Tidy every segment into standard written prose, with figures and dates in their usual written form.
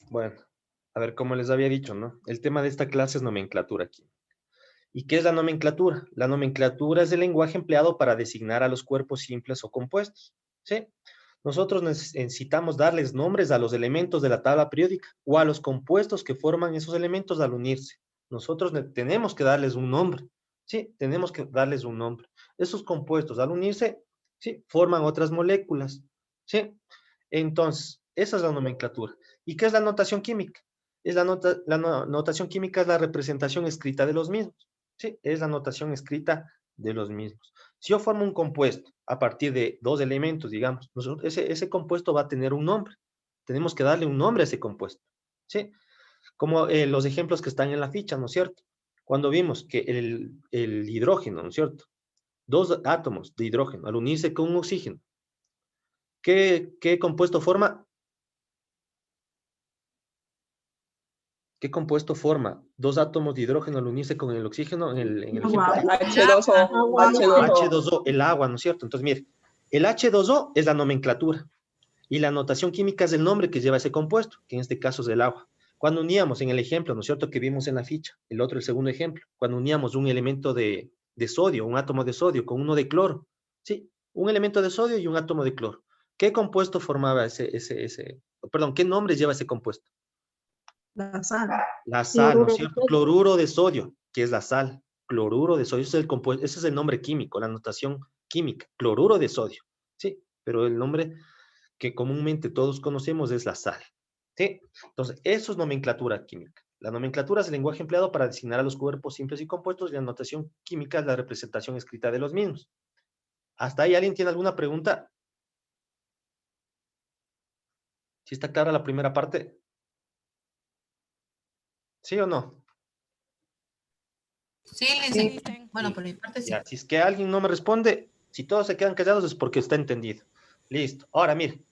Bueno, a ver, como les había dicho, ¿no? El tema de esta clase es nomenclatura aquí. ¿Y qué es la nomenclatura? La nomenclatura es el lenguaje empleado para designar a los cuerpos simples o compuestos, ¿sí? Nosotros necesitamos darles nombres a los elementos de la tabla periódica o a los compuestos que forman esos elementos al unirse. Nosotros tenemos que darles un nombre, ¿sí? Tenemos que darles un nombre. Esos compuestos al unirse, ¿sí? Forman otras moléculas, ¿sí? Entonces, esa es la nomenclatura. ¿Y qué es la notación química? Notación química es la representación escrita de los mismos. Sí, es la notación escrita de los mismos. Si yo formo un compuesto a partir de dos elementos, digamos, ese compuesto va a tener un nombre. Tenemos que darle un nombre a ese compuesto. ¿Sí? Como los ejemplos que están en la ficha, ¿no es cierto? Cuando vimos que el hidrógeno, ¿no es cierto? Dos átomos de hidrógeno al unirse con un oxígeno, ¿qué compuesto forma? ¿Qué compuesto forma dos átomos de hidrógeno al unirse con el oxígeno en el ejemplo? Agua. H2O, Agua. H2O. H2O, el agua, ¿no es cierto? Entonces, mire, el H2O es la nomenclatura y la notación química es el nombre que lleva ese compuesto, que en este caso es el agua. Cuando uníamos en el ejemplo, ¿no es cierto?, que vimos en la ficha, el segundo ejemplo, cuando uníamos un elemento de sodio, un átomo de sodio con uno de cloro, ¿sí? Un elemento de sodio y un átomo de cloro. ¿Qué compuesto formaba perdón, qué nombre lleva ese compuesto? La sal. La sal, ¿no es Cloruro de cierto? sodio. Cloruro de sodio, que es la sal. Cloruro de sodio, ese es el nombre químico, la notación química. Cloruro de sodio, ¿sí? Pero el nombre que comúnmente todos conocemos es la sal, ¿sí? Entonces, eso es nomenclatura química. La nomenclatura es el lenguaje empleado para designar a los cuerpos simples y compuestos y la notación química es la representación escrita de los mismos. ¿Hasta ahí alguien tiene alguna pregunta? ¿Sí está clara la primera parte? ¿Sí o no? Sí, Sí. licenciado. Bueno, por mi parte sí. Ya, si es que alguien no me responde, si todos se quedan callados es porque está entendido. Listo. Ahora, mire,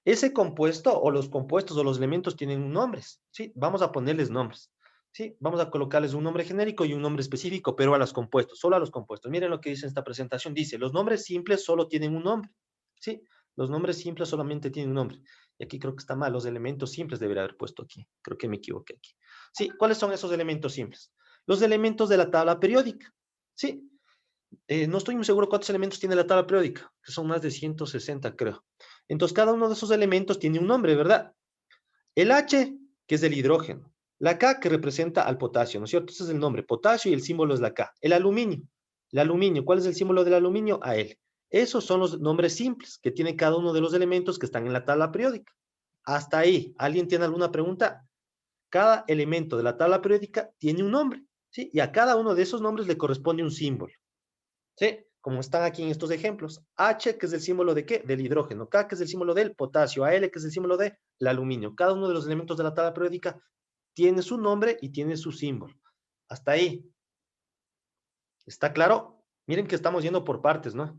ese compuesto o los compuestos o los elementos tienen nombres, ¿sí? Vamos a ponerles nombres, ¿sí? Vamos a colocarles un nombre genérico y un nombre específico, pero a los compuestos, solo a los compuestos. Miren lo que dice esta presentación. Dice, los nombres simples solo tienen un nombre, ¿sí? Los nombres simples solamente tienen un nombre. Y aquí creo que está mal, los elementos simples debería haber puesto aquí. Creo que me equivoqué aquí. Sí, ¿cuáles son esos elementos simples? Los elementos de la tabla periódica, ¿sí? No estoy muy seguro cuántos elementos tiene la tabla periódica, que son más de 160, creo. Entonces, cada uno de esos elementos tiene un nombre, ¿verdad? El H, que es el hidrógeno. La K, que representa al potasio, ¿no es cierto? Ese es el nombre, potasio, y el símbolo es la K. El aluminio, ¿cuál es el símbolo del aluminio? AL. Esos son los nombres simples que tiene cada uno de los elementos que están en la tabla periódica. Hasta ahí, ¿alguien tiene alguna pregunta? Cada elemento de la tabla periódica tiene un nombre, ¿sí? Y a cada uno de esos nombres le corresponde un símbolo. ¿Sí? Como están aquí en estos ejemplos. H, que es el símbolo de qué? Del hidrógeno. K, que es el símbolo del potasio. Al, que es el símbolo del aluminio. Cada uno de los elementos de la tabla periódica tiene su nombre y tiene su símbolo. Hasta ahí. ¿Está claro? Miren que estamos yendo por partes, ¿no?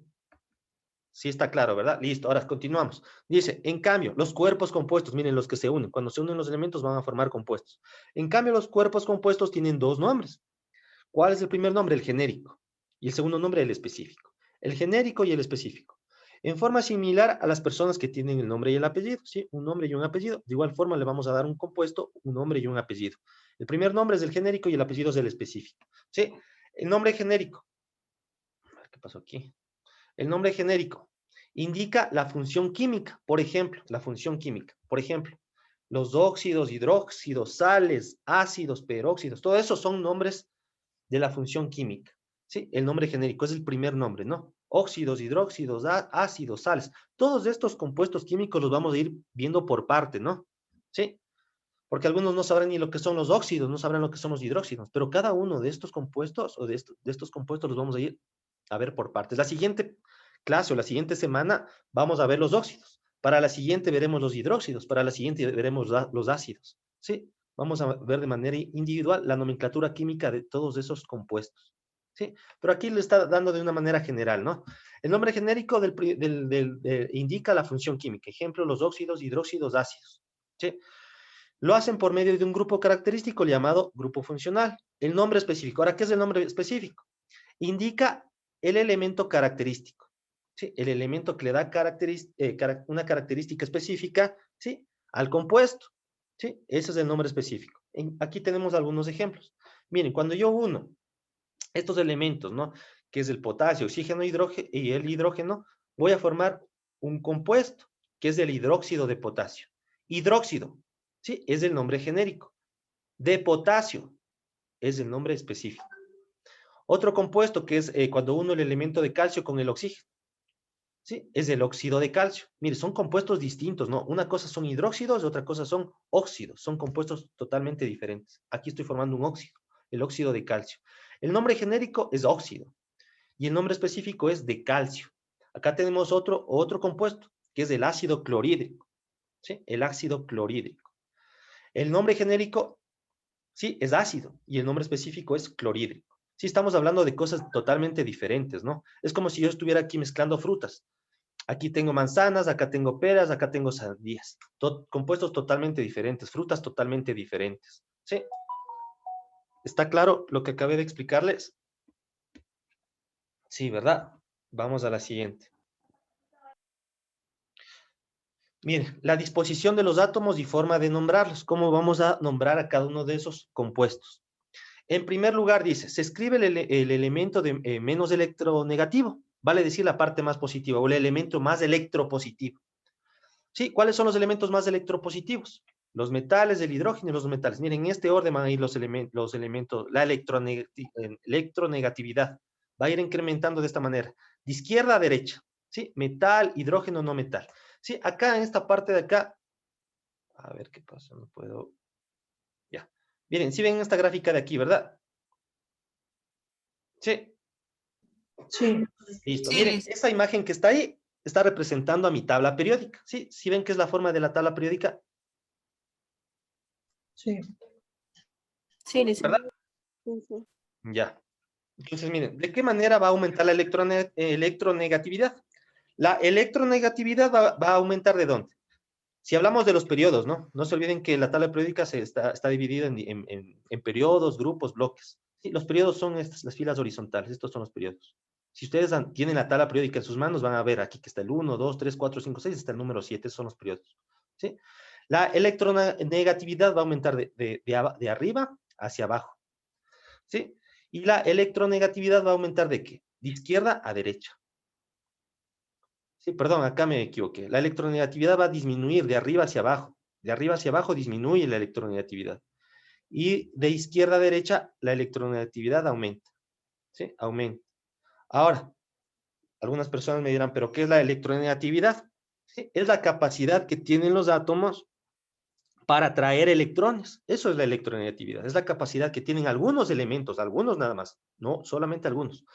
Sí está claro, ¿verdad? Listo, ahora continuamos. Dice, en cambio, los cuerpos compuestos, miren los que se unen. Cuando se unen los elementos van a formar compuestos. En cambio, los cuerpos compuestos tienen dos nombres. ¿Cuál es el primer nombre? El genérico. Y el segundo nombre, el específico. El genérico y el específico. En forma similar a las personas que tienen el nombre y el apellido, ¿sí? Un nombre y un apellido. De igual forma le vamos a dar un compuesto, un nombre y un apellido. El primer nombre es el genérico y el apellido es el específico, ¿sí? El nombre genérico. ¿Qué pasó aquí? El nombre genérico indica la función química. Por ejemplo, la función química. Por ejemplo, los óxidos, hidróxidos, sales, ácidos, peróxidos, todo eso son nombres de la función química. ¿Sí? El nombre genérico es el primer nombre, ¿no? Óxidos, hidróxidos, ácidos, sales. Todos estos compuestos químicos los vamos a ir viendo por parte, ¿no? ¿Sí? Porque algunos no sabrán ni lo que son los óxidos, no sabrán lo que son los hidróxidos, pero cada uno de estos compuestos o de estos compuestos los vamos a ir a ver por partes. La siguiente clase o la siguiente semana vamos a ver los óxidos. Para la siguiente veremos los hidróxidos, para la siguiente veremos los ácidos. ¿Sí? Vamos a ver de manera individual la nomenclatura química de todos esos compuestos. ¿Sí? Pero aquí le está dando de una manera general, ¿no? El nombre genérico indica la función química. Ejemplo, los óxidos, hidróxidos, ácidos. ¿Sí? Lo hacen por medio de un grupo característico llamado grupo funcional. El nombre específico. Ahora, ¿qué es el nombre específico? Indica el elemento característico. ¿Sí? El elemento que le da una característica específica, ¿sí? Al compuesto. ¿Sí? Ese es el nombre específico. Aquí tenemos algunos ejemplos. Miren, cuando yo uno estos elementos, ¿no? Que es el potasio, oxígeno, hidrógeno y el hidrógeno, voy a formar un compuesto, que es el hidróxido de potasio. Hidróxido, ¿sí? Es el nombre genérico. De potasio es el nombre específico. Otro compuesto que es cuando uno el elemento de calcio con el oxígeno, ¿sí? Es el óxido de calcio. Mire, son compuestos distintos, ¿no? Una cosa son hidróxidos y otra cosa son óxidos. Son compuestos totalmente diferentes. Aquí estoy formando un óxido, el óxido de calcio. El nombre genérico es óxido y el nombre específico es de calcio. Acá tenemos otro compuesto, que es el ácido clorhídrico, ¿sí? El ácido clorhídrico. El nombre genérico, sí, es ácido y el nombre específico es clorhídrico. Sí, estamos hablando de cosas totalmente diferentes, ¿no? Es como si yo estuviera aquí mezclando frutas. Aquí tengo manzanas, acá tengo peras, acá tengo sandías. Compuestos totalmente diferentes, frutas totalmente diferentes. ¿Sí? ¿Está claro lo que acabé de explicarles? Sí, ¿verdad? Vamos a la siguiente. Miren, la disposición de los átomos y forma de nombrarlos. ¿Cómo vamos a nombrar a cada uno de esos compuestos? En primer lugar, dice, se escribe el elemento de menos electronegativo, vale decir la parte más positiva, o el elemento más electropositivo. ¿Sí? ¿Cuáles son los elementos más electropositivos? Los metales, el hidrógeno y los metales. Miren, en este orden van a ir los elementos, la electronegatividad. Va a ir incrementando de esta manera, de izquierda a derecha. ¿Sí? Metal, hidrógeno, no metal. ¿Sí? Acá, en esta parte de acá, a ver qué pasa, no puedo, ya. Miren, si ven esta gráfica de aquí, ¿verdad? Sí, Sí, listo. Sí, Miren, listo. esa imagen que está ahí está representando a mi tabla periódica. ¿Sí? Si ven que es la forma de la tabla periódica, sí. Sí, listo. ¿verdad? Ya. Entonces, miren, ¿de qué manera va a aumentar la electronegatividad? La electronegatividad va a aumentar ¿de dónde? Si hablamos de los periodos, ¿no? No se olviden que la tabla periódica está dividida en periodos, grupos, bloques. Sí, los periodos son estas, las filas horizontales, estos son los periodos. Si ustedes tienen la tabla periódica en sus manos, van a ver aquí que está el 1, 2, 3, 4, 5, 6, hasta el número 7, son los periodos. ¿Sí? La electronegatividad va a aumentar de arriba hacia abajo. ¿Sí? Y la electronegatividad va a aumentar ¿de qué? De izquierda a derecha. Sí, perdón, acá me equivoqué. La electronegatividad va a disminuir de arriba hacia abajo. De arriba hacia abajo disminuye la electronegatividad. Y de izquierda a derecha, la electronegatividad aumenta. ¿Sí? Aumenta. Ahora, algunas personas me dirán, ¿pero qué es la electronegatividad? ¿Sí? Es la capacidad que tienen los átomos para atraer electrones. Eso es la electronegatividad. Es la capacidad que tienen algunos elementos, algunos nada más, no solamente algunos.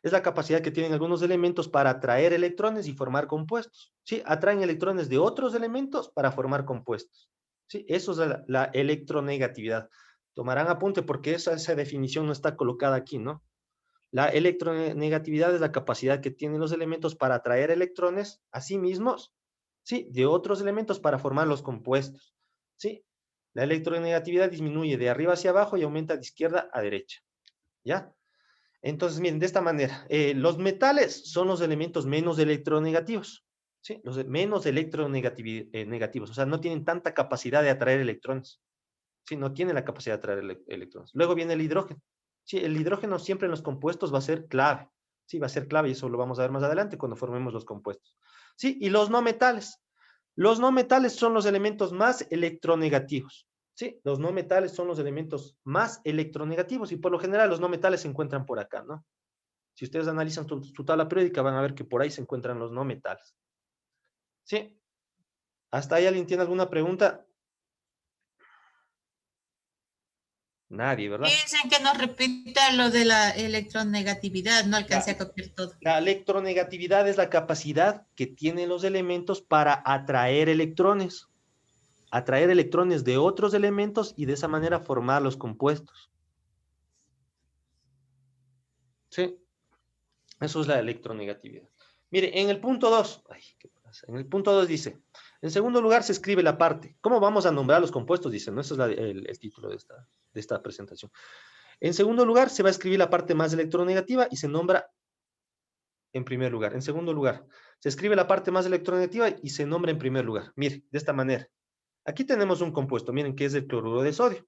Es la capacidad que tienen algunos elementos para atraer electrones y formar compuestos. ¿Sí? Atraen electrones de otros elementos para formar compuestos. ¿Sí? Eso es la electronegatividad. Tomarán apunte porque esa definición no está colocada aquí, ¿no? La electronegatividad es la capacidad que tienen los elementos para atraer electrones a sí mismos, ¿sí? De otros elementos para formar los compuestos, ¿sí? La electronegatividad disminuye de arriba hacia abajo y aumenta de izquierda a derecha, ¿ya? Entonces, miren, de esta manera, los metales son los elementos menos electronegativos, ¿sí? Los menos electronegativos, o sea, no tienen tanta capacidad de atraer electrones, ¿sí? No tienen la capacidad de atraer electrones. Luego viene el hidrógeno, ¿sí? El hidrógeno siempre en los compuestos va a ser clave, ¿sí? Va a ser clave y eso lo vamos a ver más adelante cuando formemos los compuestos, ¿sí? Y los no metales. Los no metales son los elementos más electronegativos, ¿sí? Los no metales son los elementos más electronegativos y por lo general los no metales se encuentran por acá, ¿no? Si ustedes analizan su tabla periódica van a ver que por ahí se encuentran los no metales, ¿sí? ¿Hasta ahí alguien tiene alguna pregunta? Nadie, ¿verdad? Dicen que nos repita lo de la electronegatividad, no alcancé Ya. a copiar todo. La electronegatividad es la capacidad que tienen los elementos para atraer electrones de otros elementos y de esa manera formar los compuestos. ¿Sí? Eso es la electronegatividad. Mire, en el punto 2, ¿qué pasa? En el punto 2 dice, en segundo lugar se escribe la parte. ¿Cómo vamos a nombrar los compuestos? Dice, ¿no? Ese es el título de esta presentación. En segundo lugar se va a escribir la parte más electronegativa y se nombra en primer lugar. En segundo lugar, se escribe la parte más electronegativa y se nombra en primer lugar. Mire, de esta manera. Aquí tenemos un compuesto, miren, que es el cloruro de sodio.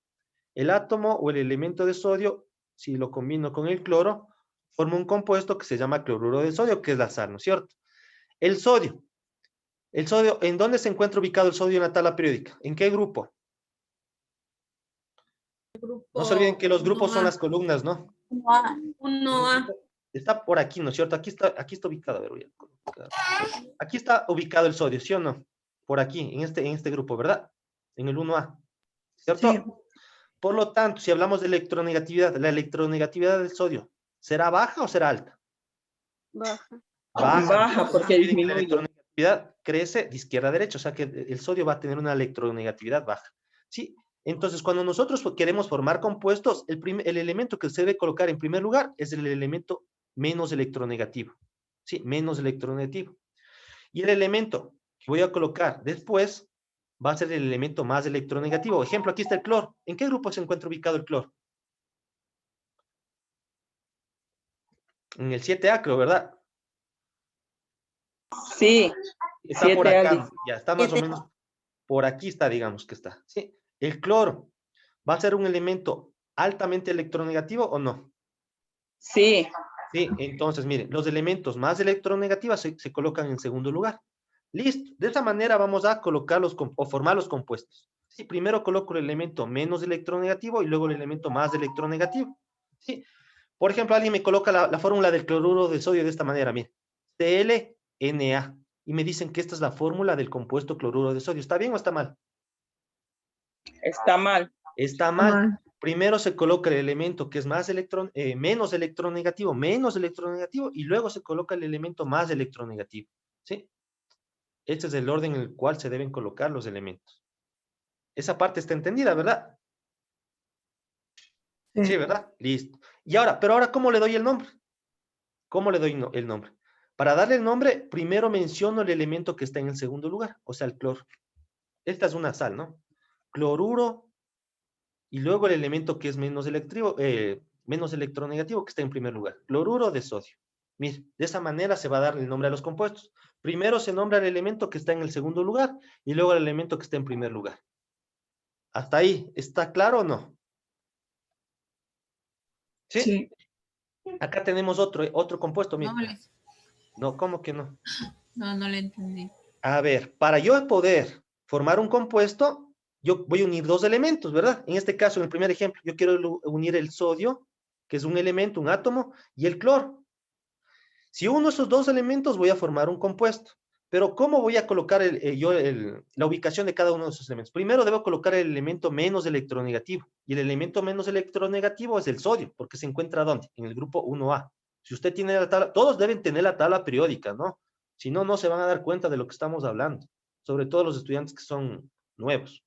El átomo o el elemento de sodio, si lo combino con el cloro, forma un compuesto que se llama cloruro de sodio, que es la sal, ¿no es cierto? El sodio, ¿en dónde se encuentra ubicado el sodio en la tabla periódica? ¿En qué grupo? No se olviden que los grupos son las columnas, ¿no? 1A. Está por aquí, ¿no es cierto? Aquí está ubicado, a ver, voy a colocar. Aquí está ubicado el sodio, ¿sí o no? Por aquí, en este grupo, ¿verdad? En el 1A, ¿cierto? Sí. Por lo tanto, si hablamos de electronegatividad, la electronegatividad del sodio, ¿será baja o será alta? Baja. Baja porque Miren que la disminuye. electronegatividad crece de izquierda a derecha, o sea que el sodio va a tener una electronegatividad baja. ¿Sí? Entonces, cuando nosotros queremos formar compuestos, el elemento que se debe colocar en primer lugar es el elemento menos electronegativo. ¿Sí? Menos electronegativo. Y el elemento que voy a colocar después va a ser el elemento más electronegativo. Ejemplo, aquí está el cloro. ¿En qué grupo se encuentra ubicado el cloro? En el 7A, creo, ¿verdad? Sí. Está por 7A. acá, ya está más o menos por aquí está, digamos que está. ¿Sí? El cloro, ¿va a ser un elemento altamente electronegativo o no? Sí. Sí, entonces, miren, los elementos más electronegativos se colocan en segundo lugar. Listo. De esa manera vamos a colocarlos o formar los compuestos. Sí, primero coloco el elemento menos electronegativo y luego el elemento más electronegativo. Sí. Por ejemplo, alguien me coloca la fórmula del cloruro de sodio de esta manera, miren. ClNa. Y me dicen que esta es la fórmula del compuesto cloruro de sodio. ¿Está bien o está mal? Está mal. Está mal. Primero se coloca el elemento que es menos electronegativo, y luego se coloca el elemento más electronegativo. ¿Sí? Este es el orden en el cual se deben colocar los elementos. Esa parte está entendida, ¿verdad? Sí, ¿verdad? Listo. Y ahora, pero ahora, ¿cómo le doy el nombre? ¿Cómo le doy el nombre? Para darle el nombre, primero menciono el elemento que está en el segundo lugar, o sea, el cloro. Esta es una sal, ¿no? Cloruro, y luego el elemento que es menos electronegativo, que está en primer lugar, cloruro de sodio. Mire, de esa manera se va a dar el nombre a los compuestos. Primero se nombra el elemento que está en el segundo lugar, y luego el elemento que está en primer lugar. ¿Hasta ahí está claro o no? ¿Sí? Sí. Acá tenemos otro compuesto, mire. No, No, ¿cómo que no? no le entendí. A ver, para yo poder formar un compuesto, yo voy a unir dos elementos, ¿verdad? En este caso, en el primer ejemplo, yo quiero unir el sodio, que es un elemento, un átomo, y el cloro. Si uno esos dos elementos, voy a formar un compuesto. Pero ¿cómo voy a colocar la ubicación de cada uno de esos elementos? Primero debo colocar el elemento menos electronegativo. Y el elemento menos electronegativo es el sodio, porque se encuentra ¿dónde? En el grupo 1A. Si usted tiene la tabla, todos deben tener la tabla periódica, ¿no? Si no, no se van a dar cuenta de lo que estamos hablando. Sobre todo los estudiantes que son nuevos.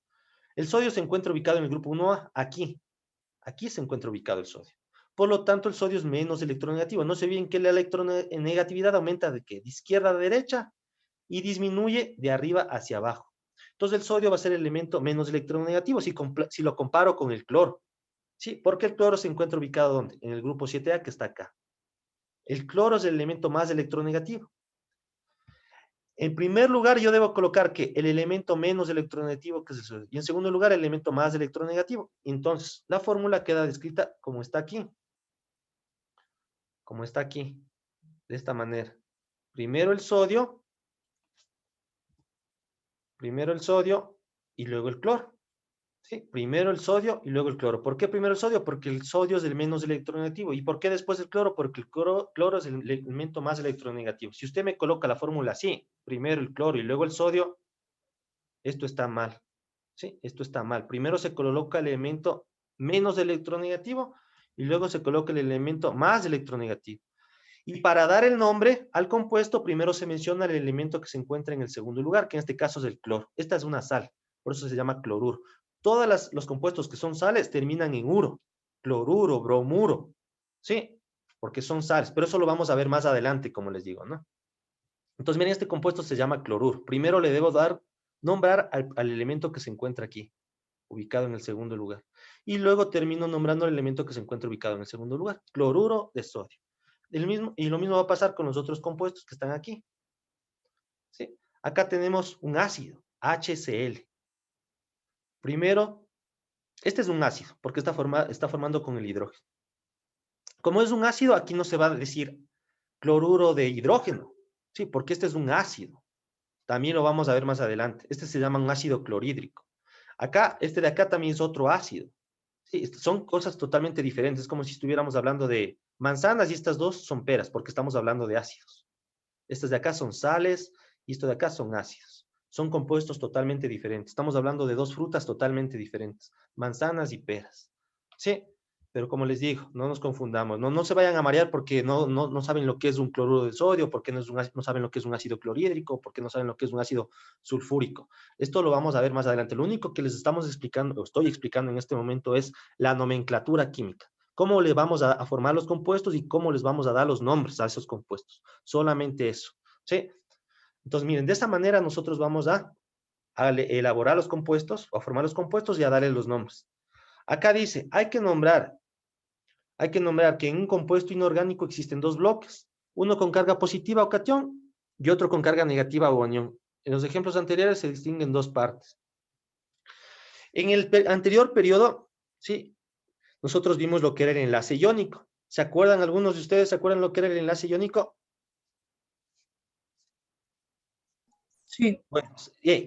El sodio se encuentra ubicado en el grupo 1A, aquí. Aquí se encuentra ubicado el sodio. Por lo tanto, el sodio es menos electronegativo. No se olviden que la electronegatividad aumenta de ¿qué? De izquierda a derecha y disminuye de arriba hacia abajo. Entonces, el sodio va a ser el elemento menos electronegativo si lo comparo con el cloro. ¿Sí? Porque el cloro se encuentra ubicado ¿dónde? En el grupo 7A, que está acá. El cloro es el elemento más electronegativo. En primer lugar, yo debo colocar que el elemento menos electronegativo, que es el sodio. Y en segundo lugar, el elemento más electronegativo. Entonces, la fórmula queda descrita como está aquí. Como está aquí, de esta manera. Primero el sodio y luego el cloro. ¿Sí? Primero el sodio y luego el cloro. ¿Por qué primero el sodio? Porque el sodio es el menos electronegativo. ¿Y por qué después el cloro? Porque el cloro es el elemento más electronegativo. Si usted me coloca la fórmula así, primero el cloro y luego el sodio, esto está mal. ¿Sí? Esto está mal. Primero se coloca el elemento menos electronegativo y luego se coloca el elemento más electronegativo. Y para dar el nombre al compuesto, primero se menciona el elemento que se encuentra en el segundo lugar, que en este caso es el cloro. Esta es una sal, por eso se llama cloruro. Todos los compuestos que son sales terminan en uro, cloruro, bromuro, ¿sí? Porque son sales, pero eso lo vamos a ver más adelante, como les digo, ¿no? Entonces, miren, este compuesto se llama cloruro. Primero le debo nombrar al elemento que se encuentra aquí, ubicado en el segundo lugar. Y luego termino nombrando el elemento que se encuentra ubicado en el segundo lugar, cloruro de sodio. Y lo mismo va a pasar con los otros compuestos que están aquí. ¿Sí? Acá tenemos un ácido, HCl. Primero, este es un ácido, porque está formando con el hidrógeno. Como es un ácido, aquí no se va a decir cloruro de hidrógeno, ¿sí? Porque este es un ácido. También lo vamos a ver más adelante. Este se llama un ácido clorhídrico. Acá, este de acá también es otro ácido. Sí, son cosas totalmente diferentes. Es como si estuviéramos hablando de manzanas y estas dos son peras, porque estamos hablando de ácidos. Estas de acá son sales y esto de acá son ácidos. Son compuestos totalmente diferentes. Estamos hablando de dos frutas totalmente diferentes, manzanas y peras. Sí, pero como les digo, no nos confundamos. No se vayan a marear porque no saben lo que es un cloruro de sodio, porque no saben lo que es un ácido clorhídrico, porque no saben lo que es un ácido sulfúrico. Esto lo vamos a ver más adelante. Lo único que les estamos explicando, o estoy explicando en este momento, es la nomenclatura química. Cómo le vamos a formar los compuestos y cómo les vamos a dar los nombres a esos compuestos. Solamente eso, ¿sí? Entonces, miren, de esta manera nosotros vamos a elaborar los compuestos, o a formar los compuestos y a darle los nombres. Acá dice, hay que nombrar que en un compuesto inorgánico existen dos bloques, uno con carga positiva o catión y otro con carga negativa o anión. En los ejemplos anteriores se distinguen dos partes. En el anterior periodo, sí, nosotros vimos lo que era el enlace iónico. ¿Se acuerdan? ¿Algunos de ustedes se acuerdan lo que era el enlace iónico? Sí. Bueno,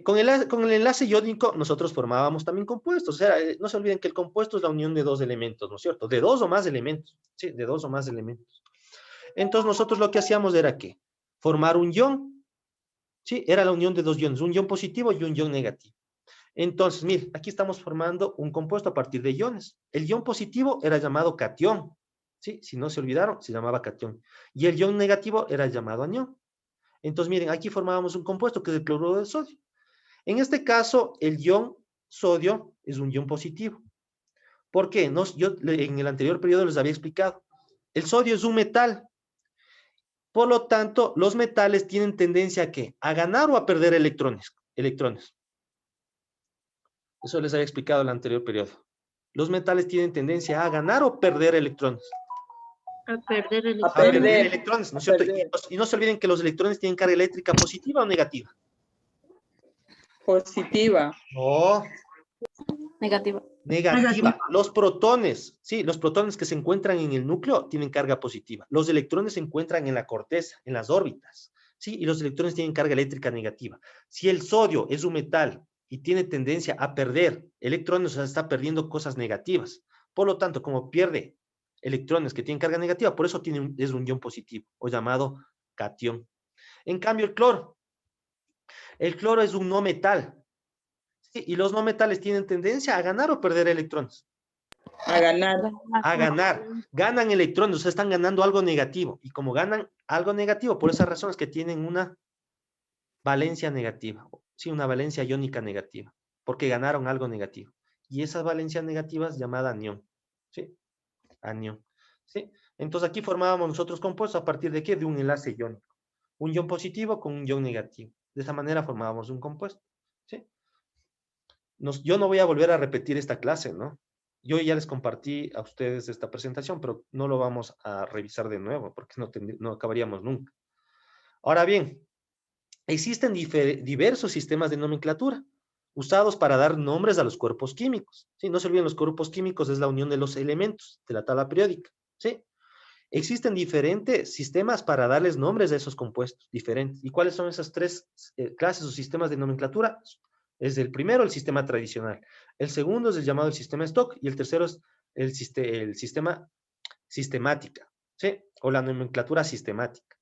con el enlace iónico nosotros formábamos también compuestos. O sea, no se olviden que el compuesto es la unión de dos elementos, ¿no es cierto? De dos o más elementos. Sí, de dos o más elementos. Entonces nosotros lo que hacíamos era que formar un ion, ¿sí? Era la unión de dos iones, un ion positivo y un ion negativo. Entonces, miren, aquí estamos formando un compuesto a partir de iones. El ion positivo era llamado catión, ¿sí? Si no se olvidaron, se llamaba catión. Y el ion negativo era llamado anión. Entonces, miren, aquí formábamos un compuesto que es el cloruro de sodio. En este caso, el ion sodio es un ion positivo. ¿Por qué? Yo en el anterior periodo les había explicado. El sodio es un metal. Por lo tanto, los metales tienen tendencia a ¿qué? A ganar o a perder electrones. Eso les había explicado en el anterior periodo. Los metales tienen tendencia a ganar o perder electrones. A perder A electrones. A perder perder. electrones, ¿no es cierto? perder. Y no se olviden que los electrones tienen carga eléctrica positiva o negativa. Positiva. No, Negativa. negativa. Los protones, sí, los protones que se encuentran en el núcleo tienen carga positiva. Los electrones se encuentran en la corteza, en las órbitas, sí, y los electrones tienen carga eléctrica negativa. Si el sodio es un metal y tiene tendencia a perder electrones, o sea, está perdiendo cosas negativas. Por lo tanto, como pierde electrones que tienen carga negativa, por eso es un ion positivo, o llamado catión. En cambio, el cloro es un no metal, ¿sí? Y los no metales tienen tendencia a ganar o perder electrones. A ganar. A ganar. Ganan electrones, o sea, están ganando algo negativo. Y como ganan algo negativo, por esas razones que tienen una valencia negativa, sí, una valencia iónica negativa, porque ganaron algo negativo. Y esa valencia negativa es llamada anión, ¿sí? Anión, ¿sí? Entonces aquí formábamos nosotros compuestos a partir de ¿qué? De un enlace iónico. Un ion positivo con un ion negativo. De esa manera formábamos un compuesto, ¿sí? Yo no voy a volver a repetir esta clase, ¿no? Yo ya les compartí a ustedes esta presentación, pero no lo vamos a revisar de nuevo porque no acabaríamos nunca. Ahora bien, existen diversos sistemas de nomenclatura usados para dar nombres a los cuerpos químicos. ¿Sí? No se olviden, los cuerpos químicos es la unión de los elementos de la tabla periódica. ¿Sí? Existen diferentes sistemas para darles nombres a esos compuestos diferentes. ¿Y cuáles son esas tres clases o sistemas de nomenclatura? Es el primero, el sistema tradicional. El segundo es el llamado el sistema stock. Y el tercero es el sistema sistemática, ¿sí? O la nomenclatura sistemática.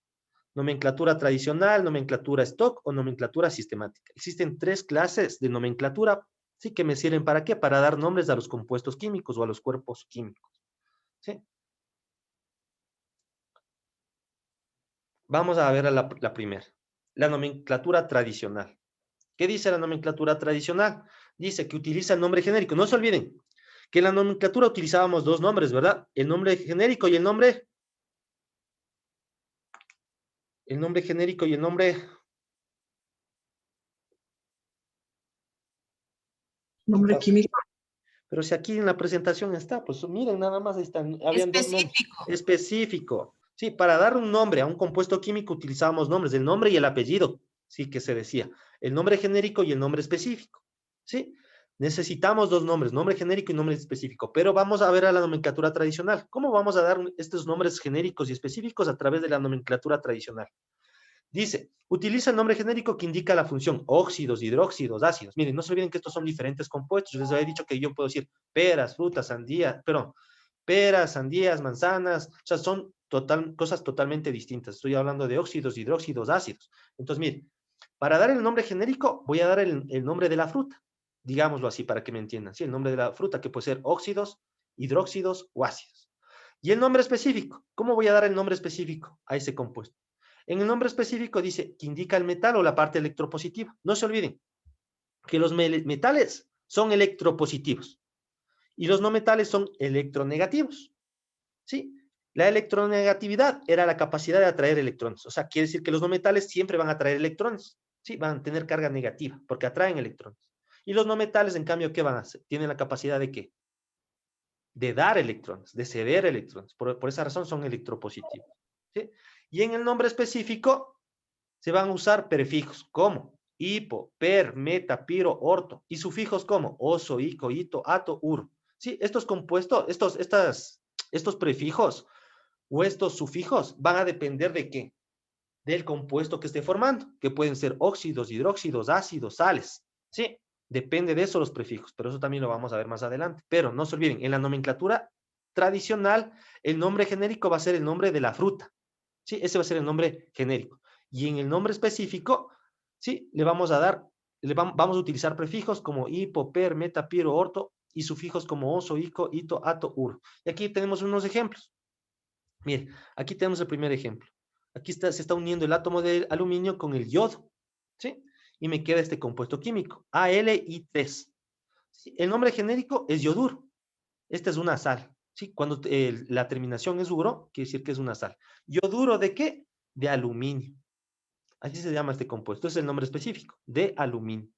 Nomenclatura tradicional, nomenclatura stock o nomenclatura sistemática. Existen tres clases de nomenclatura, ¿sí? Que me sirven ¿para qué? Para dar nombres a los compuestos químicos o a los cuerpos químicos, ¿sí? Vamos a ver la primera, la nomenclatura tradicional. ¿Qué dice la nomenclatura tradicional? Dice que utiliza el nombre genérico. No se olviden que en la nomenclatura utilizábamos dos nombres, ¿verdad? El nombre genérico y el nombre genérico y el nombre... Nombre químico. Pero si aquí en la presentación está, pues miren, nada más están, habían dos nombres. Específico. Sí, para dar un nombre a un compuesto químico utilizábamos nombres, el nombre y el apellido, sí que se decía. El nombre genérico y el nombre específico, ¿sí? necesitamos dos nombres, nombre genérico y nombre específico, pero vamos a ver a la nomenclatura tradicional. ¿Cómo vamos a dar estos nombres genéricos y específicos a través de la nomenclatura tradicional? Dice, utiliza el nombre genérico que indica la función óxidos, hidróxidos, ácidos. Miren, no se olviden que estos son diferentes compuestos. Yo les había dicho que yo puedo decir peras, frutas, sandías, perdón, peras, sandías, manzanas, o sea, son cosas totalmente distintas. Estoy hablando de óxidos, hidróxidos, ácidos. Entonces, miren, para dar el nombre genérico, voy a dar el nombre de la fruta, digámoslo así para que me entiendan. Sí, el nombre de la fruta, que puede ser óxidos, hidróxidos o ácidos. Y el nombre específico, ¿cómo voy a dar el nombre específico a ese compuesto? En el nombre específico dice que indica el metal o la parte electropositiva. No se olviden que los metales son electropositivos y los no metales son electronegativos. ¿Sí? La electronegatividad era la capacidad de atraer electrones. O sea, quiere decir que los no metales siempre van a atraer electrones. ¿Sí? Van a tener carga negativa porque atraen electrones. Y los no metales, en cambio, ¿qué van a hacer? Tienen la capacidad de ¿qué? De dar electrones, de ceder electrones. Por esa razón son electropositivos. ¿Sí? Y en el nombre específico se van a usar prefijos como hipo, per, meta, piro, orto, y sufijos como oso, ico, ito, ato, ur. ¿Sí? Estos compuestos, estos prefijos o estos sufijos van a depender de qué? Del compuesto que esté formando, que pueden ser óxidos, hidróxidos, ácidos, sales. ¿Sí? Depende de eso los prefijos, pero eso también lo vamos a ver más adelante. Pero no se olviden, en la nomenclatura tradicional, el nombre genérico va a ser el nombre de la fruta. ¿Sí? Ese va a ser el nombre genérico. Y en el nombre específico, ¿sí? Vamos a utilizar prefijos como hipo, per, meta, piro, orto, y sufijos como oso, ico, ito, ato, ur. Y aquí tenemos unos ejemplos. Mire, aquí tenemos el primer ejemplo. Aquí se está uniendo el átomo de aluminio con el yodo, ¿sí? Y me queda este compuesto químico, AlI3. ¿Sí? El nombre genérico es yoduro. Esta es una sal, ¿sí? Cuando la terminación es uro, quiere decir que es una sal. ¿Yoduro de qué? De aluminio. Así se llama este compuesto. Es el nombre específico, de aluminio.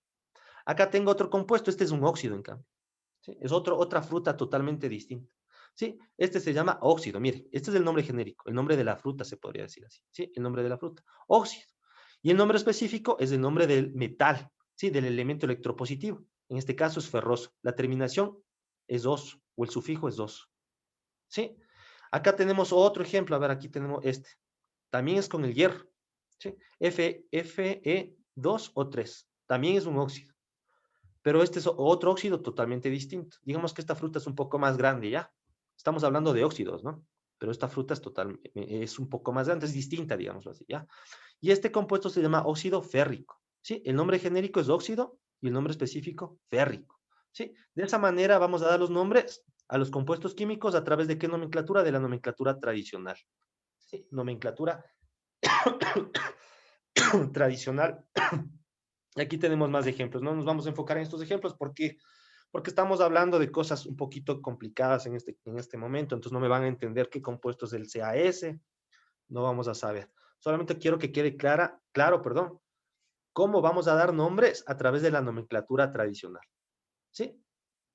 Acá tengo otro compuesto. Este es un óxido, en cambio. ¿Sí? Es otra fruta totalmente distinta. ¿Sí? Este se llama óxido. Mire, este es el nombre genérico. El nombre de la fruta se podría decir así. ¿Sí? El nombre de la fruta. Óxido. Y el nombre específico es el nombre del metal, ¿sí? Del elemento electropositivo. En este caso es ferroso. La terminación es oso, o el sufijo es oso. ¿Sí? Acá tenemos otro ejemplo. A ver, aquí tenemos este. También es con el hierro. ¿Sí? Fe2 o 3. También es un óxido. Pero este es otro óxido totalmente distinto. Digamos que esta fruta es un poco más grande, ¿ya? Estamos hablando de óxidos, ¿no? Pero esta fruta es un poco más grande, es distinta, digámoslo así, ¿ya? Y este compuesto se llama óxido férrico, ¿sí? El nombre genérico es óxido y el nombre específico férrico, ¿sí? De esa manera vamos a dar los nombres a los compuestos químicos a través de qué nomenclatura? De la nomenclatura tradicional, ¿sí? Nomenclatura tradicional. Y aquí tenemos más ejemplos. No nos vamos a enfocar en estos ejemplos porque estamos hablando de cosas un poquito complicadas en este momento, entonces no me van a entender qué compuesto es el CAS, no vamos a saber. Solamente quiero que quede claro, cómo vamos a dar nombres a través de la nomenclatura tradicional. ¿Sí?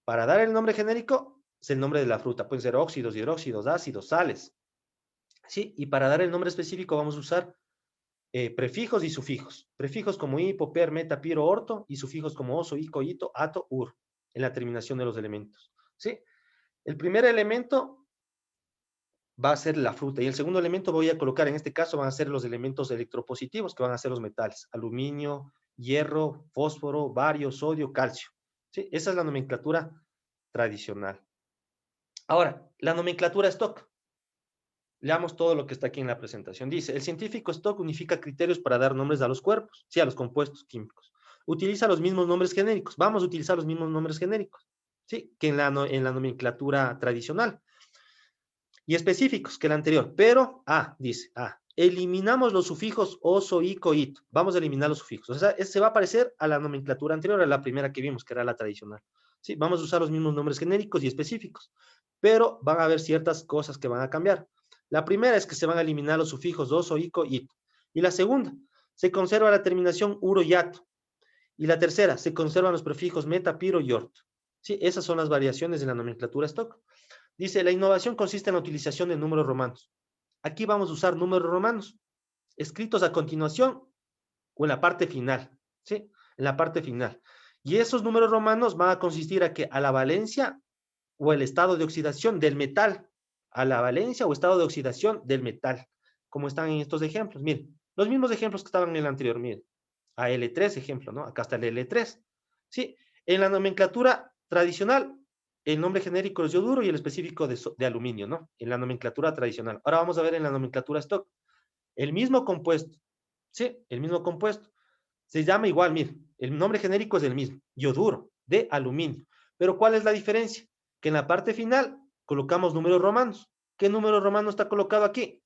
Para dar el nombre genérico, es el nombre de la fruta. Pueden ser óxidos, hidróxidos, ácidos, sales. ¿Sí? Y para dar el nombre específico vamos a usar prefijos y sufijos. Prefijos como hipo, per, meta, piro, orto, y sufijos como oso, ico, ito, ato, ur, en la terminación de los elementos. ¿Sí? El primer elemento va a ser la fruta, y el segundo elemento voy a colocar, en este caso van a ser los elementos electropositivos, que van a ser los metales, aluminio, hierro, fósforo, bario, sodio, calcio. ¿Sí? Esa es la nomenclatura tradicional. Ahora, la nomenclatura Stock. Leamos todo lo que está aquí en la presentación. Dice, el científico Stock unifica criterios para dar nombres a los cuerpos, sí, a los compuestos químicos. Utiliza los mismos nombres genéricos. Vamos a utilizar los mismos nombres genéricos, sí, que en la nomenclatura tradicional. Y específicos que la anterior. Pero, dice, eliminamos los sufijos oso, ico, ito. Vamos a eliminar los sufijos. O sea, se va a parecer a la nomenclatura anterior, a la primera que vimos, que era la tradicional. Sí, vamos a usar los mismos nombres genéricos y específicos. Pero van a haber ciertas cosas que van a cambiar. La primera es que se van a eliminar los sufijos oso, ico, ito. Y la segunda, se conserva la terminación uro y ato. Y la tercera, se conservan los prefijos meta, piro y orto. Sí, esas son las variaciones de la nomenclatura Stock. Dice, la innovación consiste en la utilización de números romanos. Aquí vamos a usar números romanos, escritos a continuación o en la parte final, ¿sí? En la parte final. Y esos números romanos van a consistir a la valencia o el estado de oxidación del metal, a la valencia o estado de oxidación del metal, como están en estos ejemplos. Miren, los mismos ejemplos que estaban en el anterior, miren, AL3 ejemplo, ¿no? Acá está el L3. Sí, en la nomenclatura tradicional, el nombre genérico es yoduro y el específico de aluminio, ¿no? En la nomenclatura tradicional. Ahora vamos a ver en la nomenclatura stock. El mismo compuesto, ¿sí? El mismo compuesto. Se llama igual, miren, el nombre genérico es el mismo, yoduro de aluminio. Pero ¿cuál es la diferencia? Que en la parte final colocamos números romanos. ¿Qué número romano está colocado aquí?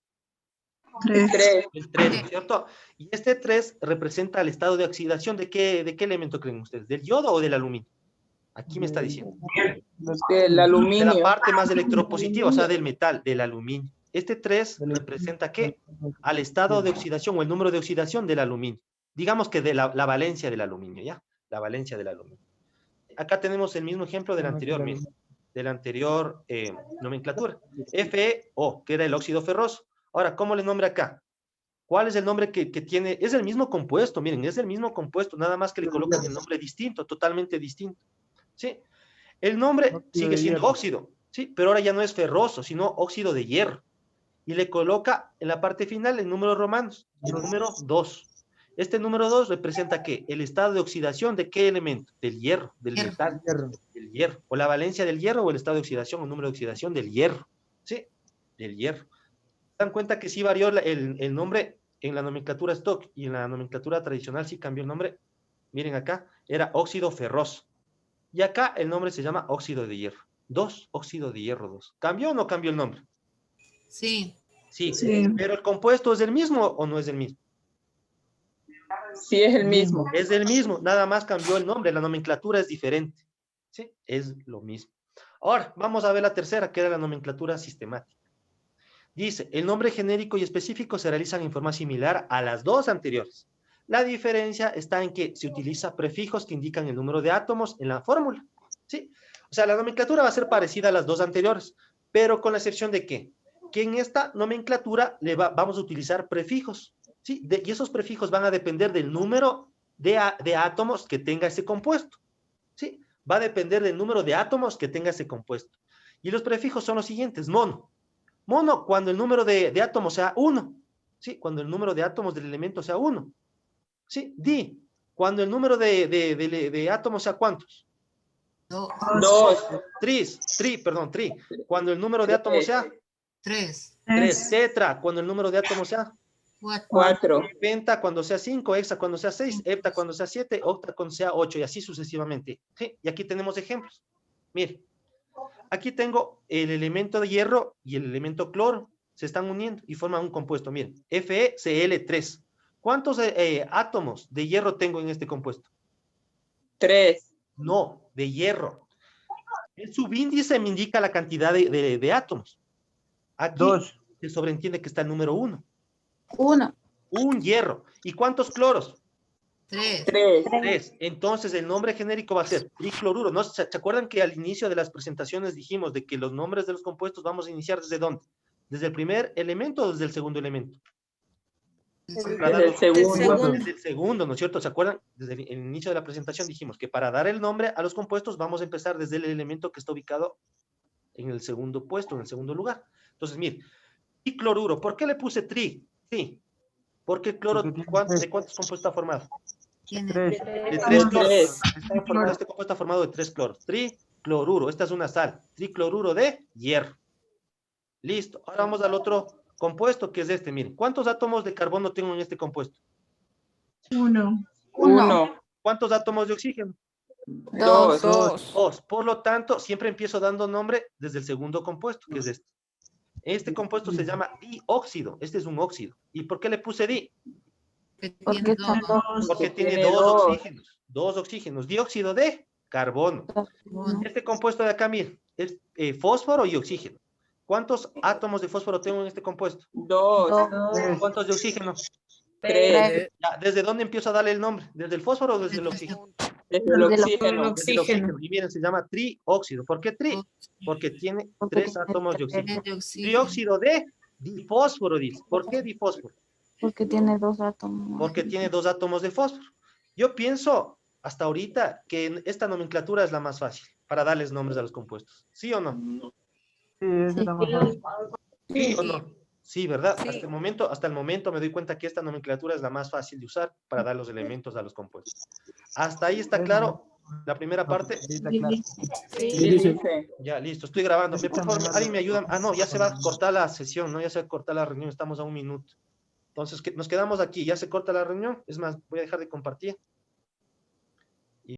3. 3. El 3, ¿no es cierto? Y este 3 representa el estado de oxidación. ¿De qué elemento creen ustedes? ¿Del yodo o del aluminio? Aquí me está diciendo. Del De la aluminio. parte más electropositiva, o sea, del metal, del aluminio. Este 3 representa ¿qué? Al estado de oxidación o el número de oxidación del aluminio. Digamos que de la valencia del aluminio, ¿ya? La valencia del aluminio. Acá tenemos el mismo ejemplo del anterior, miren, de la anterior nomenclatura. FeO, que era el óxido ferroso. Ahora, ¿cómo le nombra acá? ¿Cuál es el nombre que tiene? Es el mismo compuesto, miren, es el mismo compuesto, nada más que le colocan el nombre distinto, totalmente distinto. ¿Sí? El nombre sigue siendo óxido, ¿sí? Pero ahora ya no es ferroso, sino óxido de hierro. Y le coloca en la parte final el número romanos, el número 2. Este número 2 representa ¿qué? El estado de oxidación de qué elemento? Del hierro, del metal, del hierro. O la valencia del hierro o el estado de oxidación o número de oxidación del hierro. ¿Sí? Del hierro. ¿Se dan cuenta que sí varió el nombre en la nomenclatura stock y en la nomenclatura tradicional sí cambió el nombre? Miren acá, era óxido ferroso. Y acá el nombre se llama óxido de hierro. 2, óxido de hierro 2. ¿Cambió o no cambió el nombre? Sí. Sí, Sí. pero el compuesto ¿es el mismo o no es el mismo? Sí, es el mismo. Es el mismo, nada más cambió el nombre, la nomenclatura es diferente. ¿Sí? Es lo mismo. Ahora, vamos a ver la tercera, que era la nomenclatura sistemática. Dice, el nombre genérico y específico se realizan en forma similar a las dos anteriores. La diferencia está en que se utiliza prefijos que indican el número de átomos en la fórmula. ¿Sí? O sea, la nomenclatura va a ser parecida a las dos anteriores, pero con la excepción de ¿qué? Que en esta nomenclatura vamos a utilizar prefijos. ¿Sí? Y esos prefijos van a depender del número de átomos que tenga ese compuesto. ¿Sí? Va a depender del número de átomos que tenga ese compuesto. Y los prefijos son los siguientes: mono. Mono, cuando el número de átomos sea 1. ¿Sí? Cuando el número de átomos del elemento sea 1. ¿Sí? Di, cuando el número de átomos sea ¿cuántos? 2. 2. Tri, cuando el número de átomos sea 3. 3. Tetra, cuando el número de átomos sea 4. 4. penta, cuando sea 5. Hexa, cuando sea 6. Hepta, cuando sea 7. Octa, cuando sea 8. Y así sucesivamente. ¿Sí? Y aquí tenemos ejemplos. Mire, aquí tengo el elemento de hierro y el elemento cloro. Se están uniendo y forman un compuesto. Miren, FeCl3. ¿Cuántos átomos de hierro tengo en este compuesto? 3. No, de hierro. El subíndice me indica la cantidad de átomos. Aquí se sobreentiende que está el número 1. 1. Un hierro. ¿Y cuántos cloros? 3. 3. Entonces el nombre genérico va a ser tricloruro. ¿No? ¿Se acuerdan que al inicio de las presentaciones dijimos de que los nombres de los compuestos vamos a iniciar desde dónde? ¿Desde el primer elemento o desde el segundo elemento? Desde el segundo. Desde el segundo, ¿no es cierto? ¿Se acuerdan? Desde el inicio de la presentación dijimos que para dar el nombre a los compuestos vamos a empezar desde el elemento que está ubicado en el segundo puesto, en el segundo lugar. Entonces, mire, tricloruro. ¿Por qué le puse tri? Sí. Porque el cloro, ¿de cuántos compuestos está formado? Tiene De 3 cloros. Este compuesto está formado de 3 cloros. Tricloruro. Esta es una sal. Tricloruro de hierro. Listo. Ahora vamos al otro compuesto, que es este. Miren, ¿cuántos átomos de carbono tengo en este compuesto? 1. 1. ¿Cuántos átomos de oxígeno? 2. 2. Por lo tanto, siempre empiezo dando nombre desde el segundo compuesto, que es este. Este compuesto se llama dióxido. Este es un óxido. ¿Y por qué le puse di? Porque tiene 2. Porque tiene dos oxígenos. 2 oxígenos. Dióxido de carbono. Bueno, Este compuesto de acá, miren, es fósforo y oxígeno. ¿Cuántos átomos de fósforo tengo en este compuesto? 2. ¿Cuántos de oxígeno? 3. Ya, ¿desde dónde empiezo a darle el nombre? ¿Desde el fósforo o desde el oxígeno? Desde el oxígeno. Desde el oxígeno. Y miren, se llama trióxido. ¿Por qué tri? Porque tiene 3 átomos de oxígeno. Trióxido de difósforo, dice. ¿Por qué difósforo? Porque tiene 2 átomos. Porque tiene 2 átomos de fósforo. Yo pienso, hasta ahorita que esta nomenclatura es la más fácil para darles nombres a los compuestos. ¿Sí o no? Sí, esa es la más fácil. ¿Sí o no? Sí, ¿verdad? Sí. Hasta el momento me doy cuenta que esta nomenclatura es la más fácil de usar para dar los elementos a los compuestos. ¿Hasta ahí está claro la primera parte? Sí, está claro. Sí, dice. Ya, listo, estoy grabando. Por favor, alguien me ayuda. Ah, no, ya se va a cortar la sesión, ¿no? Ya se va a cortar la reunión, estamos a 1 minuto. Entonces, nos quedamos aquí, ya se corta la reunión. Es más, voy a dejar de compartir.